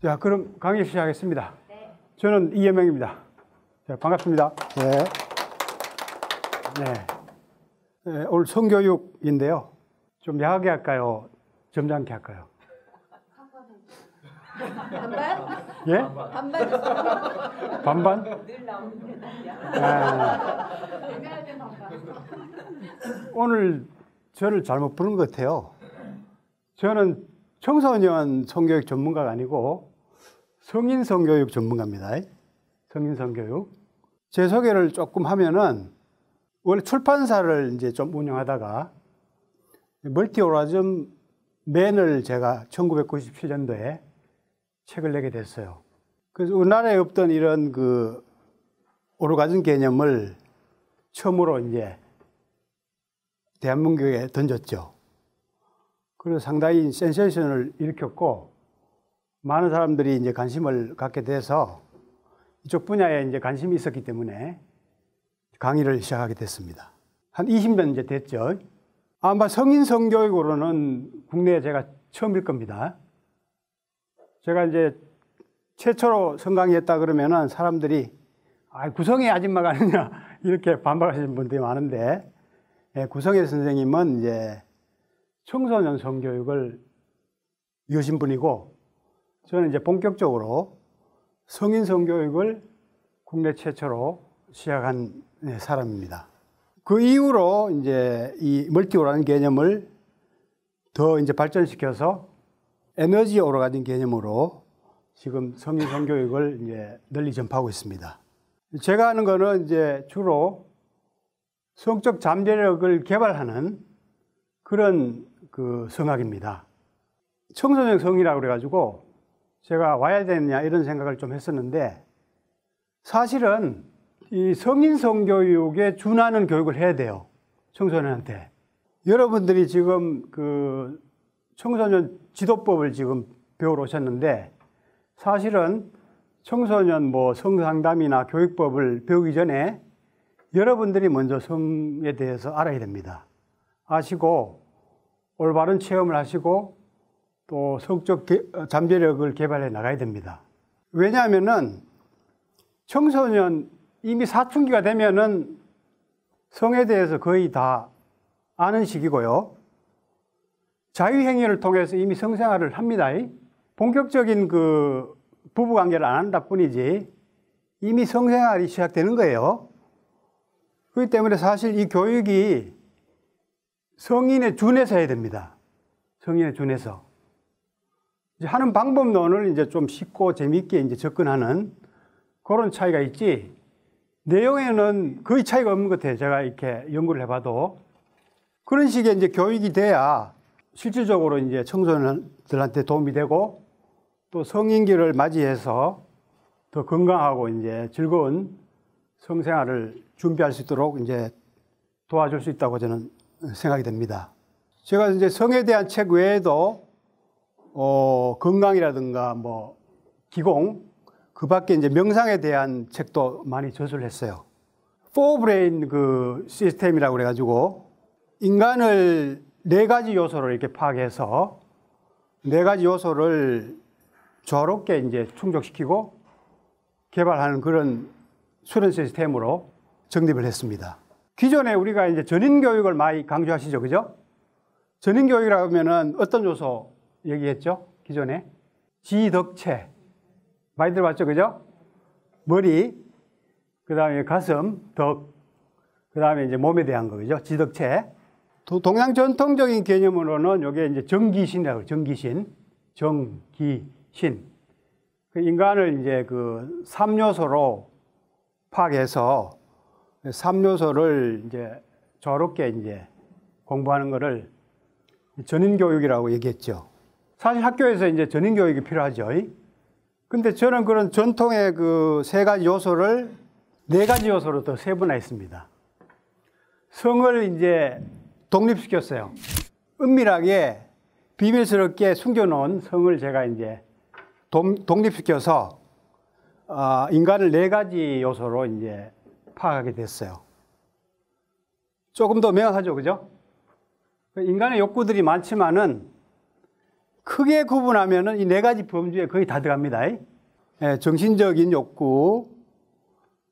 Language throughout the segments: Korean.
자, 그럼 강의 시작하겠습니다. 네. 저는 이여명입니다. 자, 반갑습니다. 네. 네. 오늘 성교육인데요. 좀 야하게 할까요? 점잖게 할까요? 반반? 예? 반반? 반반? 늘 나오는 대답이야. 오늘 저를 잘못 부른 것 같아요. 저는 청소년 성교육 전문가가 아니고 성인 성교육 전문가입니다. 성인 성교육. 제 소개를 조금 하면은 원래 출판사를 이제 좀 운영하다가 멀티오라즘 맨을 제가 1997년도에 책을 내게 됐어요. 그래서 우리나라에 없던 이런 그 오르가즘 개념을 처음으로 이제 대한민국에 던졌죠. 그래서 상당히 센세이션을 일으켰고 많은 사람들이 이제 관심을 갖게 돼서 이쪽 분야에 이제 관심이 있었기 때문에 강의를 시작하게 됐습니다. 한 20년 이제 됐죠. 아마 성인 성교육으로는 국내에 제가 처음일 겁니다. 제가 이제 최초로 성강의했다 그러면은 사람들이 구성애 아줌마가 아니냐 이렇게 반박하시는 분들이 많은데, 구성애 선생님은 이제 청소년 성교육을 이으신 분이고, 저는 이제 본격적으로 성인 성교육을 국내 최초로 시작한 사람입니다. 그 이후로 이제 이 멀티오라는 개념을 더 이제 발전시켜서 에너지 오로가즘 개념으로 지금 성인 성교육을 이제 널리 전파하고 있습니다. 제가 하는 거는 이제 주로 성적 잠재력을 개발하는 그런 그 성학입니다. 청소년 성이라고 그래가지고 제가 와야 되느냐 이런 생각을 좀 했었는데, 사실은 이 성인 성교육에 준하는 교육을 해야 돼요. 청소년한테. 여러분들이 지금 그 청소년 지도법을 지금 배우러 오셨는데, 사실은 청소년 뭐 성상담이나 교육법을 배우기 전에 여러분들이 먼저 성에 대해서 알아야 됩니다. 아시고 올바른 체험을 하시고 또 성적 잠재력을 개발해 나가야 됩니다. 왜냐하면은 청소년 이미 사춘기가 되면은 성에 대해서 거의 다 아는 시기고요. 자유행위를 통해서 이미 성생활을 합니다. 본격적인 그 부부관계를 안 한다 뿐이지 이미 성생활이 시작되는 거예요. 그렇기 때문에 사실 이 교육이 성인에 준해서 해야 됩니다. 성인에 준해서. 이제 하는 방법론을 이제 좀 쉽고 재미있게 이제 접근하는 그런 차이가 있지, 내용에는 거의 차이가 없는 것 같아요. 제가 이렇게 연구를 해봐도. 그런 식의 이제 교육이 돼야 실질적으로 이제 청소년들한테 도움이 되고 또 성인기를 맞이해서 더 건강하고 이제 즐거운 성생활을 준비할 수 있도록 이제 도와줄 수 있다고 저는 생각이 됩니다. 제가 이제 성에 대한 책 외에도 건강이라든가 뭐 기공, 그 밖에 이제 명상에 대한 책도 많이 저술을 했어요. 포브레인 그 시스템이라고 그래가지고 인간을 4가지 요소를 이렇게 파악해서 4가지 요소를 조화롭게 이제 충족시키고 개발하는 그런 수련 시스템으로 정립을 했습니다. 기존에 우리가 이제 전인교육을 많이 강조하시죠, 그죠? 전인교육이라고 하면은 어떤 요소 얘기했죠? 기존에 지덕체 많이 들어봤죠, 그죠? 머리, 그 다음에 가슴, 덕, 그 다음에 이제 몸에 대한 거, 그죠? 지덕체. 동양 전통적인 개념으로는 이게 이제 정기신이라고 해요. 정기신, 정기신. 그 인간을 이제 그 3요소로 파악해서 3요소를 이제 조화롭게 이제 공부하는 거를 전인교육이라고 얘기했죠. 사실 학교에서 이제 전인교육이 필요하죠. 근데 저는 그런 전통의 그 3가지 요소를 4가지 요소로 더 세분화했습니다. 성을 이제 독립시켰어요. 은밀하게 비밀스럽게 숨겨놓은 성을 제가 이제 독립시켜서 인간을 4가지 요소로 이제 파악하게 됐어요. 조금 더 명확하죠, 그죠? 인간의 욕구들이 많지만은 크게 구분하면은 이 네 가지 범주에 거의 다 들어갑니다. 예, 정신적인 욕구,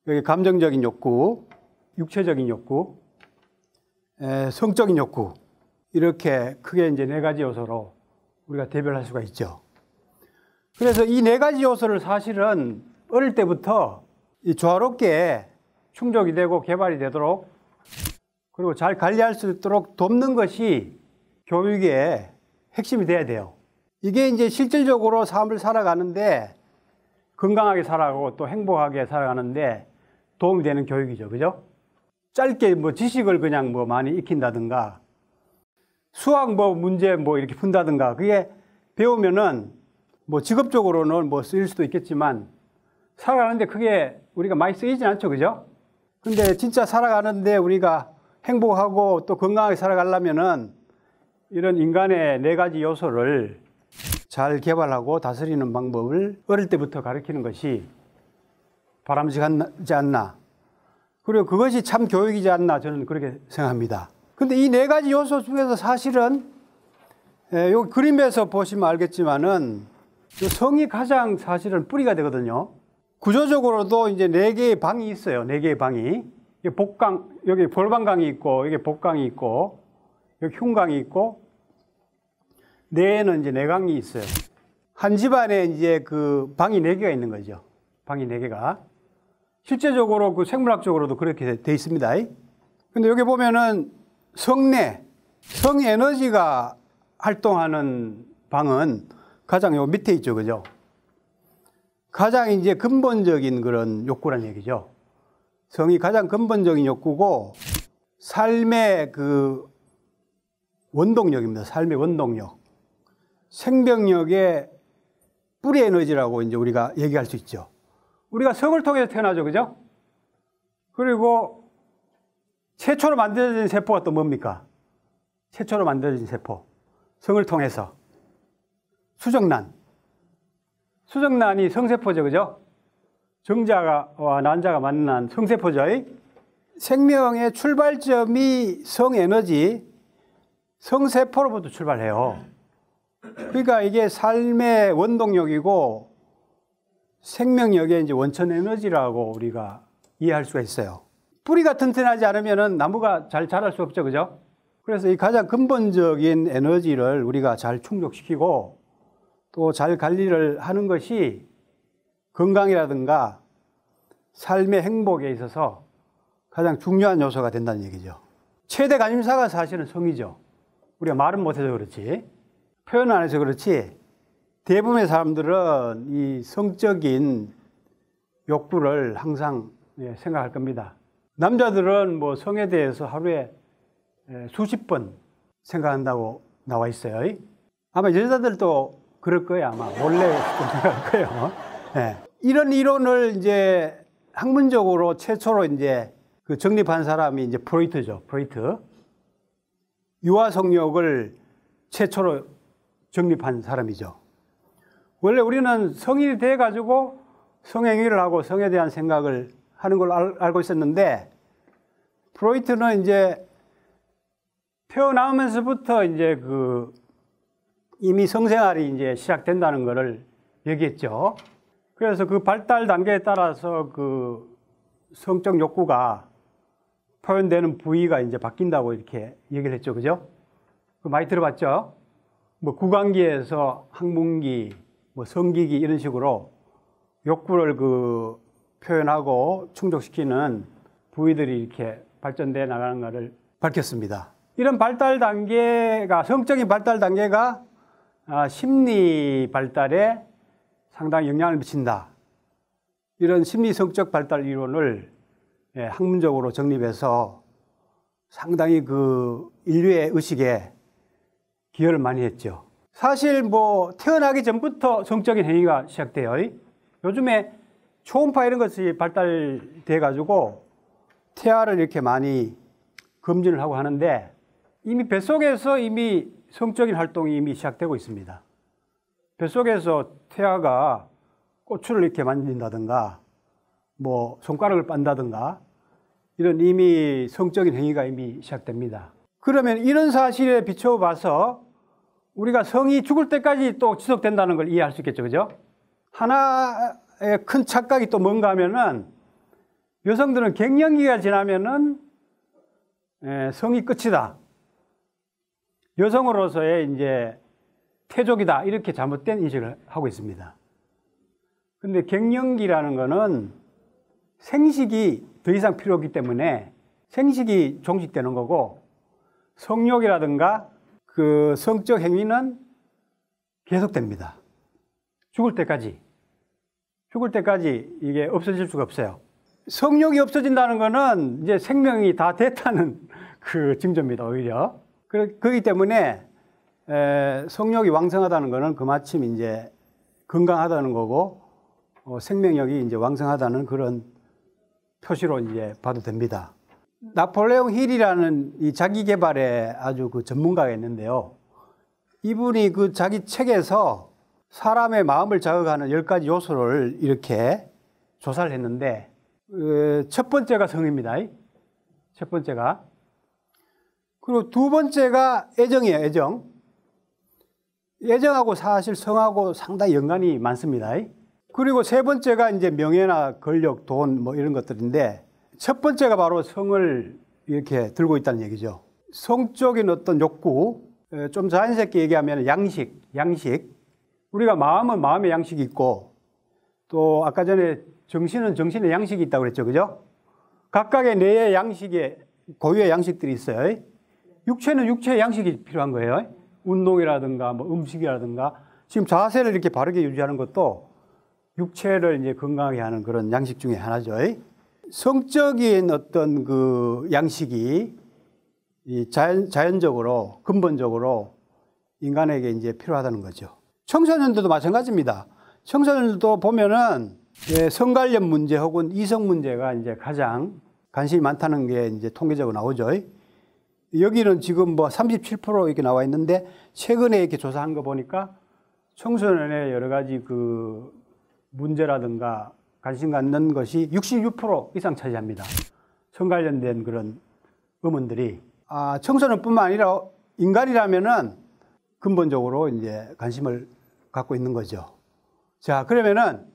여기 감정적인 욕구, 육체적인 욕구, 성적인 욕구, 이렇게 크게 이제 네 가지 요소로 우리가 대별할 수가 있죠. 그래서 이 네 가지 요소를 사실은 어릴 때부터 이 조화롭게 충족이 되고 개발이 되도록 그리고 잘 관리할 수 있도록 돕는 것이 교육의 핵심이 돼야 돼요. 이게 이제 실질적으로 삶을 살아가는데 건강하게 살아가고 또 행복하게 살아가는데 도움이 되는 교육이죠. 그죠? 짧게 뭐 지식을 그냥 뭐 많이 익힌다든가 수학 뭐 문제 뭐 이렇게 푼다든가 그게 배우면은 뭐 직업적으로는 뭐 쓰일 수도 있겠지만 살아가는데 크게 우리가 많이 쓰이진 않죠. 그죠? 근데 진짜 살아가는데 우리가 행복하고 또 건강하게 살아가려면은 이런 인간의 네 가지 요소를 잘 개발하고 다스리는 방법을 어릴 때부터 가르치는 것이 바람직하지 않나. 그리고 그것이 참 교육이지 않나 저는 그렇게 생각합니다. 근데 이 네 가지 요소 중에서 사실은 여기 그림에서 보시면 알겠지만은 성이 가장 사실은 뿌리가 되거든요. 구조적으로도 이제 네 개의 방이 있어요. 네 개의 방이. 복강, 여기 볼방강이 있고, 여기 복강이 있고, 여기 흉강이 있고, 뇌에는 이제 내강이 있어요. 한 집안에 이제 그 방이 네 개가 있는 거죠. 방이 네 개가. 실제적으로 그 생물학적으로도 그렇게 돼 있습니다. 근데 여기 보면은 성내, 성에너지가 활동하는 방은 가장 요 밑에 있죠. 그죠? 가장 이제 근본적인 그런 욕구란 얘기죠. 성이 가장 근본적인 욕구고 삶의 그 원동력입니다. 삶의 원동력. 생명력의 뿌리 에너지라고 이제 우리가 얘기할 수 있죠. 우리가 성을 통해서 태어나죠. 그죠? 그리고 최초로 만들어진 세포가 또 뭡니까? 최초로 만들어진 세포. 성을 통해서. 수정란. 수정란이 성세포죠. 그죠? 정자와 난자가 만난 성세포죠. 생명의 출발점이 성에너지, 성세포로부터 출발해요. 그러니까 이게 삶의 원동력이고 생명력의 이제 원천 에너지라고 우리가 이해할 수가 있어요. 뿌리가 튼튼하지 않으면 나무가 잘 자랄 수 없죠. 그죠? 그래서 이 가장 근본적인 에너지를 우리가 잘 충족시키고 또 잘 관리를 하는 것이 건강이라든가 삶의 행복에 있어서 가장 중요한 요소가 된다는 얘기죠. 최대 관심사가 사실은 성이죠. 우리가 말은 못해서 그렇지, 표현 안 해서 그렇지, 대부분의 사람들은 이 성적인 욕구를 항상 생각할 겁니다. 남자들은 뭐 성에 대해서 하루에 수십 번 생각한다고 나와 있어요. 아마 여자들도 그럴 거예요. 아마 원래 생각할 거예요. 네. 이런 이론을 이제 학문적으로 최초로 이제 그 정립한 사람이 이제 프로이트죠. 프로이트. 유아성욕을 최초로 정립한 사람이죠. 원래 우리는 성인이 돼가지고 성행위를 하고 성에 대한 생각을 하는 걸로 알고 있었는데, 프로이트는 이제 태어나면서부터 이제 이미 성생활이 이제 시작된다는 것을 얘기했죠. 그래서 그 발달 단계에 따라서 그 성적 욕구가 표현되는 부위가 이제 바뀐다고 이렇게 얘기를 했죠. 그죠? 많이 들어봤죠? 뭐 구강기에서 항문기, 뭐 성기기 이런 식으로 욕구를 표현하고 충족시키는 부위들이 이렇게 발전돼 나가는 것을 밝혔습니다. 이런 발달 단계가, 성적인 발달 단계가 심리 발달에 상당히 영향을 미친다. 이런 심리성적 발달 이론을 학문적으로 정립해서 상당히 인류의 의식에 기여를 많이 했죠. 사실 태어나기 전부터 성적인 행위가 시작돼요. 요즘에 초음파 이런 것이 발달돼 가지고 태아를 이렇게 많이 검진을 하고 하는데, 이미 뱃속에서 이미 성적인 활동이 이미 시작되고 있습니다. 뱃속에서 태아가 꼬추를 이렇게 만진다든가 손가락을 빤다든가 이런 이미 성적인 행위가 이미 시작됩니다. 그러면 이런 사실에 비춰봐서 우리가 성이 죽을 때까지 또 지속된다는 걸 이해할 수 있겠죠. 그죠? 하나의 큰 착각이 또 뭔가 하면은 여성들은 갱년기가 지나면은 성이 끝이다. 여성으로서의 이제 태족이다. 이렇게 잘못된 인식을 하고 있습니다. 근데 갱년기라는 거는 생식이 더 이상 필요 없기 때문에 생식이 종식되는 거고 성욕이라든가 그 성적 행위는 계속됩니다. 죽을 때까지 이게 없어질 수가 없어요. 성욕이 없어진다는 거는 이제 생명이 다 됐다는 그 징조입니다, 오히려. 그렇기 때문에 성욕이 왕성하다는 거는 그마침 이제 건강하다는 거고 생명력이 이제 왕성하다는 그런 표시로 이제 봐도 됩니다. 나폴레옹 힐이라는 이 자기 개발의 아주 그 전문가가 있는데요. 이분이 그 자기 책에서 사람의 마음을 자극하는 10가지 요소를 이렇게 조사를 했는데 첫 번째가 성입니다. 첫 번째가. 그리고 두 번째가 애정이에요. 애정. 애정하고 사실 성하고 상당히 연관이 많습니다. 그리고 세 번째가 이제 명예나 권력, 돈 뭐 이런 것들인데 첫 번째가 바로 성을 이렇게 들고 있다는 얘기죠. 성적인 어떤 욕구, 좀 자연스럽게 얘기하면 양식. 우리가 마음은 마음의 양식이 있고 또 아까 전에 정신은 정신의 양식이 있다고 그랬죠. 그죠? 각각의 뇌의 양식에 고유의 양식들이 있어요. 육체는 육체의 양식이 필요한 거예요. 운동이라든가 뭐 음식이라든가 지금 자세를 이렇게 바르게 유지하는 것도 육체를 이제 건강하게 하는 그런 양식 중에 하나죠. 성적인 어떤 그 양식이 이 자연적으로 근본적으로 인간에게 이제 필요하다는 거죠. 청소년들도 마찬가지입니다. 청소년들도 보면은 성관련 문제 혹은 이성 문제가 이제 가장 관심이 많다는 게 이제 통계적으로 나오죠. 여기는 지금 뭐 37% 이렇게 나와 있는데 최근에 이렇게 조사한 거 보니까 청소년의 여러 가지 그 문제라든가 관심 갖는 것이 66% 이상 차지합니다. 성 관련된 그런 의문들이. 청소년뿐만 아니라 인간이라면은 근본적으로 이제 관심을 갖고 있는 거죠. 자, 그러면은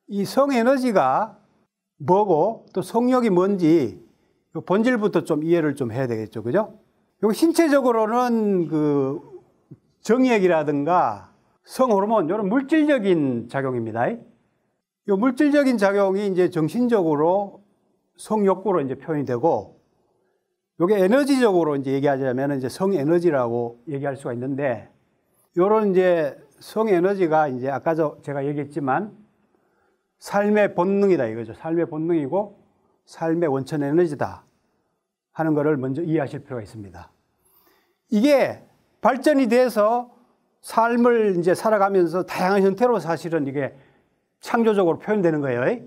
이 성에너지가 뭐고 또 성욕이 뭔지 본질부터 좀 이해를 좀 해야 되겠죠. 그죠? 여기 신체적으로는 그 정액이라든가 성호르몬, 이런 물질적인 작용입니다. 이 물질적인 작용이 이제 정신적으로 성욕구로 이제 표현이 되고, 요게 에너지적으로 이제 얘기하자면 이제 성에너지라고 얘기할 수가 있는데, 요런 이제 성에너지가 이제 아까 제가 얘기했지만 삶의 본능이다 이거죠. 삶의 본능이고 삶의 원천 에너지다 하는 것을 먼저 이해하실 필요가 있습니다. 이게 발전이 돼서 삶을 이제 살아가면서 다양한 형태로 사실은 이게 창조적으로 표현되는 거예요.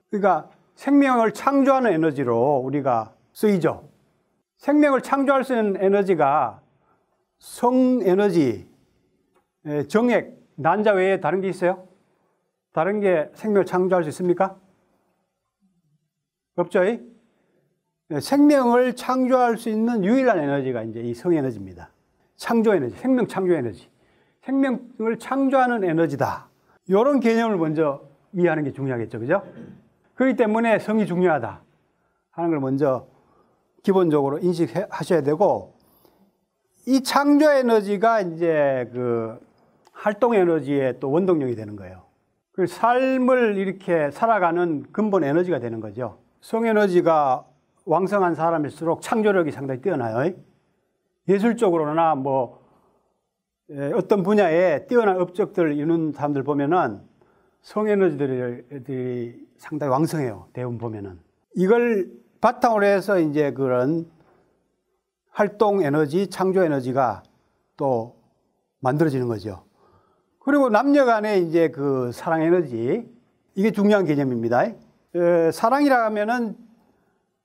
그러니까 생명을 창조하는 에너지로 우리가 쓰이죠. 생명을 창조할 수 있는 에너지가 성에너지, 정액, 난자 외에 다른 게 있어요? 다른 게 생명을 창조할 수 있습니까? 없죠? 생명을 창조할 수 있는 유일한 에너지가 이제 이 성에너지입니다. 창조 에너지, 생명 창조 에너지. 생명을 창조하는 에너지다. 이런 개념을 먼저 이해하는 게 중요하겠죠. 그죠? 그렇기 때문에 성이 중요하다 하는 걸 먼저 기본적으로 인식하셔야 되고, 이 창조 에너지가 이제 그 활동 에너지의 또 원동력이 되는 거예요. 그 삶을 이렇게 살아가는 근본 에너지가 되는 거죠. 성에너지가 왕성한 사람일수록 창조력이 상당히 뛰어나요. 예술적으로나 뭐 어떤 분야에 뛰어난 업적들을 이루는 사람들 보면은 성에너지들이 상당히 왕성해요. 대부분 보면은. 이걸 바탕으로 해서 이제 그런 활동 에너지, 창조 에너지가 또 만들어지는 거죠. 그리고 남녀 간의 이제 그 사랑 에너지, 이게 중요한 개념입니다. 사랑이라 하면은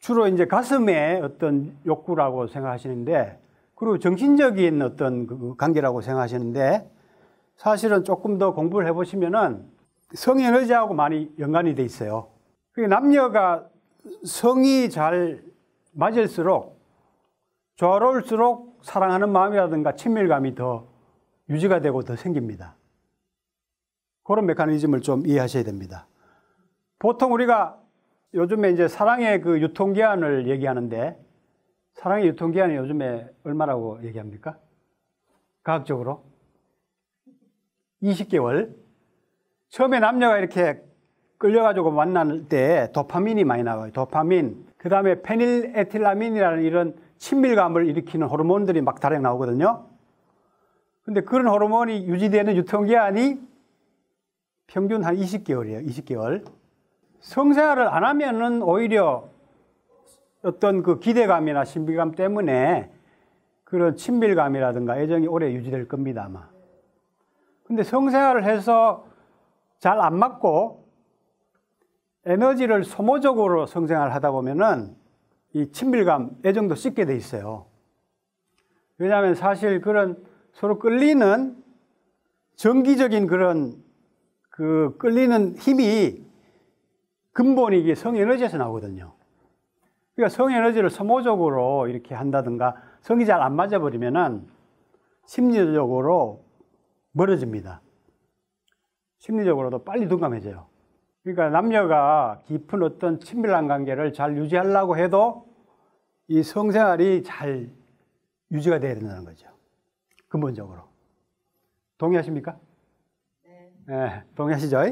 주로 이제 가슴의 어떤 욕구라고 생각하시는데, 그리고 정신적인 어떤 그 관계라고 생각하시는데, 사실은 조금 더 공부를 해보시면은 성에너지하고 많이 연관이 돼 있어요. 남녀가 성이 잘 맞을수록, 조화로울수록 사랑하는 마음이라든가 친밀감이 더 유지가 되고 더 생깁니다. 그런 메커니즘을 좀 이해하셔야 됩니다. 보통 우리가 요즘에 이제 사랑의 그 유통기한을 얘기하는데, 사랑의 유통기한이 요즘에 얼마라고 얘기합니까? 과학적으로? 20개월. 처음에 남녀가 이렇게 끌려가지고 만날 때 도파민이 많이 나와요. 도파민. 그 다음에 페닐에틸라민이라는 이런 친밀감을 일으키는 호르몬들이 막 다량 나오거든요. 근데 그런 호르몬이 유지되는 유통기한이 평균 한 20개월이에요. 20개월. 성생활을 안 하면은 오히려 어떤 그 기대감이나 신비감 때문에 그런 친밀감이라든가 애정이 오래 유지될 겁니다, 아마. 근데 성생활을 해서 잘 안 맞고 에너지를 소모적으로 성생활을 하다 보면은 이 친밀감, 애정도 씻게 돼 있어요. 왜냐하면 사실 그런 서로 끌리는 정기적인 그런 그 끌리는 힘이 근본이 이게 성에너지에서 나오거든요. 그러니까 성에너지를 소모적으로 이렇게 한다든가 성이 잘 안 맞아버리면은 심리적으로 멀어집니다. 심리적으로도 빨리 둔감해져요. 그러니까 남녀가 깊은 어떤 친밀한 관계를 잘 유지하려고 해도 이 성생활이 잘 유지가 돼야 된다는 거죠. 근본적으로. 동의하십니까? 네, 동의하시죠?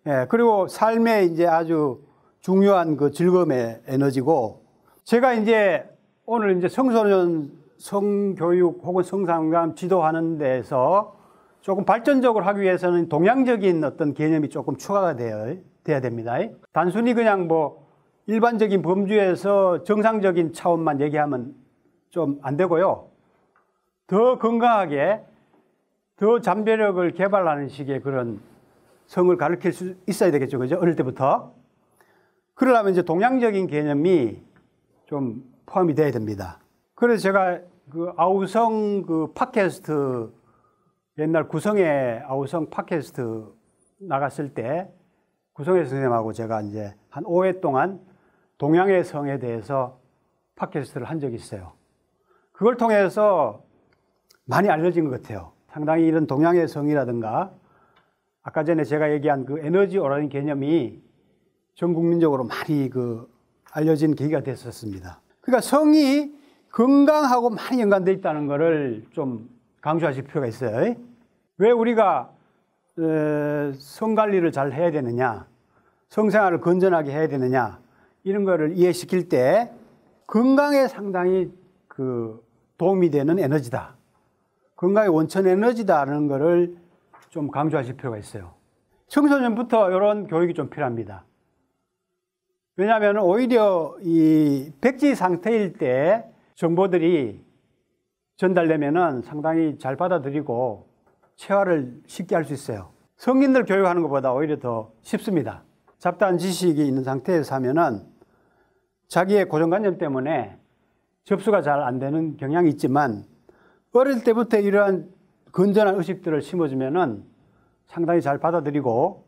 예, 그리고 삶의 이제 아주 중요한 그 즐거움의 에너지고, 제가 이제 오늘 이제 청소년 성교육 혹은 성상담 지도하는 데에서 조금 발전적으로 하기 위해서는 동양적인 어떤 개념이 조금 추가가 돼야 됩니다. 단순히 그냥 뭐 일반적인 범주에서 정상적인 차원만 얘기하면 좀 안 되고요. 더 건강하게, 더 잠재력을 개발하는 식의 그런 성을 가르칠 수 있어야 되겠죠. 그죠? 어릴 때부터. 그러려면 이제 동양적인 개념이 좀 포함이 돼야 됩니다. 그래서 제가 그 아우성 그 팟캐스트, 옛날 구성의 아우성 팟캐스트 나갔을 때 구성의 선생님하고 제가 이제 한 5회 동안 동양의 성에 대해서 팟캐스트를 한 적이 있어요. 그걸 통해서 많이 알려진 것 같아요. 상당히 이런 동양의 성이라든가 아까 전에 제가 얘기한 그 에너지오라는 개념이 전 국민적으로 많이 그 알려진 계기가 됐었습니다. 그러니까 성이 건강하고 많이 연관되어 있다는 것을 좀 강조하실 필요가 있어요. 왜 우리가 성 관리를 잘 해야 되느냐, 성생활을 건전하게 해야 되느냐, 이런 거를 이해시킬 때 건강에 상당히 그 도움이 되는 에너지다, 건강의 원천 에너지다라는 거를 좀 강조하실 필요가 있어요. 청소년부터 이런 교육이 좀 필요합니다. 왜냐하면 오히려 이 백지 상태일 때 정보들이 전달되면은 상당히 잘 받아들이고 체화를 쉽게 할 수 있어요. 성인들 교육하는 것보다 오히려 더 쉽습니다. 잡다한 지식이 있는 상태에서 하면은 자기의 고정관념 때문에 접수가 잘 안 되는 경향이 있지만 어릴 때부터 이러한 건전한 의식들을 심어주면은 상당히 잘 받아들이고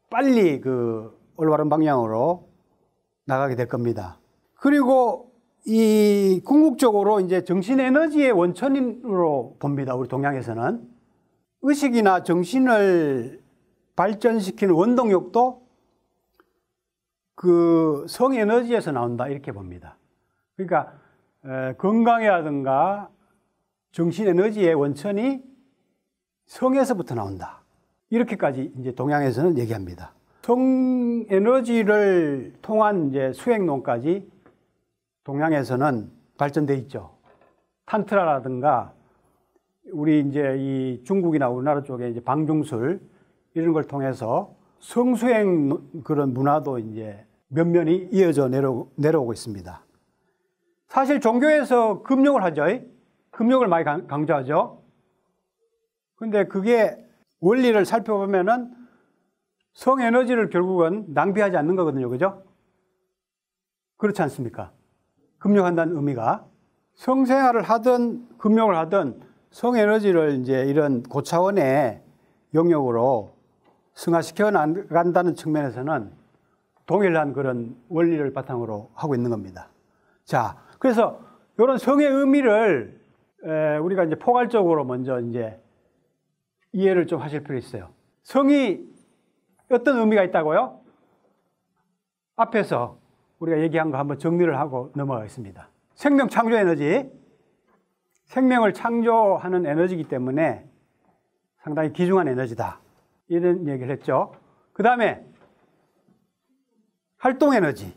빨리 그 올바른 방향으로 나가게 될 겁니다. 그리고 이 궁극적으로 이제 정신 에너지의 원천으로 봅니다. 우리 동양에서는 의식이나 정신을 발전시키는 원동력도 그 성 에너지에서 나온다 이렇게 봅니다. 그러니까 건강이라든가 정신 에너지의 원천이 성에서부터 나온다. 이렇게까지 이제 동양에서는 얘기합니다. 성 에너지를 통한 이제 수행론까지 동양에서는 발전돼 있죠. 탄트라라든가 우리 이제 이 중국이나 우리나라 쪽에 이제 방중술 이런 걸 통해서 성수행 그런 문화도 이제 면면이 이어져 내려오고 있습니다. 사실 종교에서 금욕을 하죠. 금욕을 많이 강조하죠. 근데 그게 원리를 살펴보면은 성 에너지를 결국은 낭비하지 않는 거거든요. 그죠? 그렇지 않습니까? 금욕한다는 의미가 성생활을 하든 금욕을 하든 성 에너지를 이제 이런 고차원의 영역으로 승화시켜 나간다는 측면에서는 동일한 그런 원리를 바탕으로 하고 있는 겁니다. 자, 그래서 이런 성의 의미를 우리가 이제 포괄적으로 먼저 이제 이해를 좀 하실 필요 있어요. 성이 어떤 의미가 있다고요? 앞에서 우리가 얘기한 거 한번 정리를 하고 넘어가겠습니다. 생명 창조 에너지, 생명을 창조하는 에너지이기 때문에 상당히 귀중한 에너지다, 이런 얘기를 했죠. 그 다음에 활동 에너지,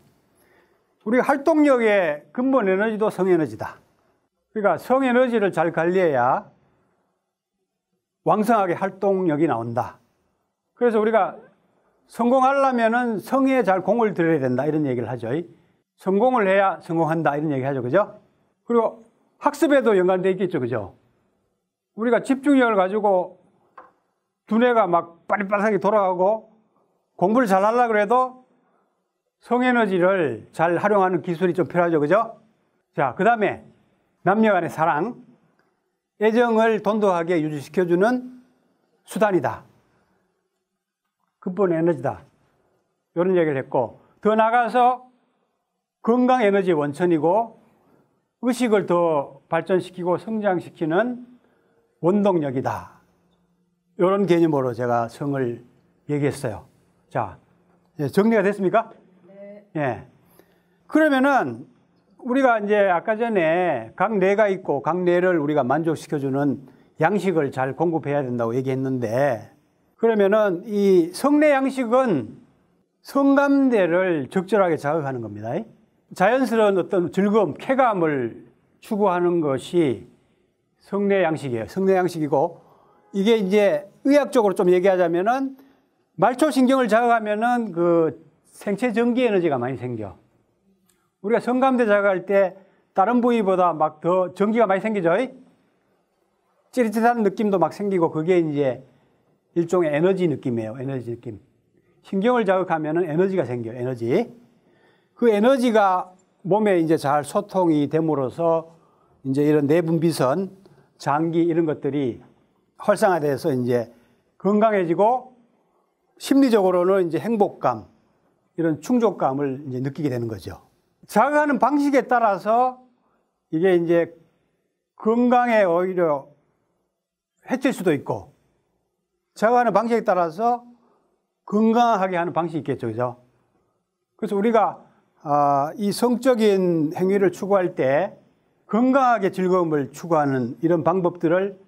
우리가 활동력의 근본 에너지도 성에너지다. 그러니까 성에너지를 잘 관리해야 왕성하게 활동력이 나온다. 그래서 우리가 성공하려면은 성에 잘 공을 들여야 된다, 이런 얘기를 하죠. 성공을 해야 성공한다, 이런 얘기 하죠. 그죠? 그리고 학습에도 연관되어 있겠죠. 그죠? 우리가 집중력을 가지고 두뇌가 막 빠릿빠릿하게 돌아가고 공부를 잘 하려고 해도 성에너지를 잘 활용하는 기술이 좀 필요하죠. 그죠? 자, 그 다음에 남녀 간의 사랑, 애정을 돈독하게 유지시켜주는 수단이다. 근본 에너지다. 이런 얘기를 했고, 더 나아가서 건강 에너지의 원천이고 의식을 더 발전시키고 성장시키는 원동력이다. 이런 개념으로 제가 성을 얘기했어요. 자, 정리가 됐습니까? 네. 예. 그러면은 우리가 이제 아까 전에 각 뇌가 있고 각 뇌를 우리가 만족시켜주는 양식을 잘 공급해야 된다고 얘기했는데, 그러면은 이 성내 양식은 성감대를 적절하게 자극하는 겁니다. 자연스러운 어떤 즐거움, 쾌감을 추구하는 것이 성내 양식이에요. 성내 양식이고, 이게 이제 의학적으로 좀 얘기하자면은 말초신경을 자극하면은 그 생체 전기 에너지가 많이 생겨. 우리가 성감대 자극할 때 다른 부위보다 막 더 전기가 많이 생기죠. 찌릿찌릿한 느낌도 막 생기고, 그게 이제 일종의 에너지 느낌이에요. 에너지 느낌. 신경을 자극하면은 에너지가 생겨요. 에너지. 그 에너지가 몸에 이제 잘 소통이 됨으로써 이제 이런 내분비선, 장기 이런 것들이 활성화돼서 이제 건강해지고, 심리적으로는 이제 행복감, 이런 충족감을 이제 느끼게 되는 거죠. 자극하는 방식에 따라서 이게 이제 건강에 오히려 해칠 수도 있고, 자극하는 방식에 따라서 건강하게 하는 방식이 있겠죠. 그죠? 그래서 우리가 이 성적인 행위를 추구할 때 건강하게 즐거움을 추구하는 이런 방법들을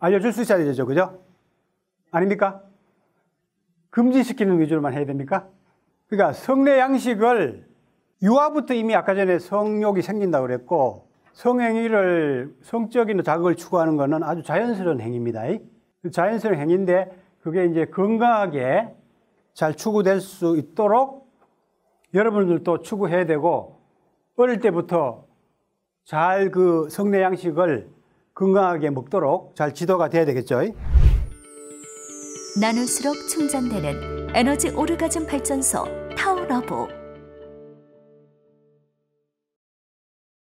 알려줄 수 있어야 되죠. 그죠? 아닙니까? 금지시키는 위주로만 해야 됩니까? 그러니까 성내 양식을 유아부터 이미 아까 전에 성욕이 생긴다고 그랬고, 성행위를, 성적인 자극을 추구하는 것은 아주 자연스러운 행위입니다. 자연스러운 행위인데, 그게 이제 건강하게 잘 추구될 수 있도록 여러분들도 추구해야 되고, 어릴 때부터 잘 그 성내 양식을 건강하게 먹도록 잘 지도가 돼야 되겠죠. 나눌수록 충전되는 에너지 오르가즘 발전소 타워러브.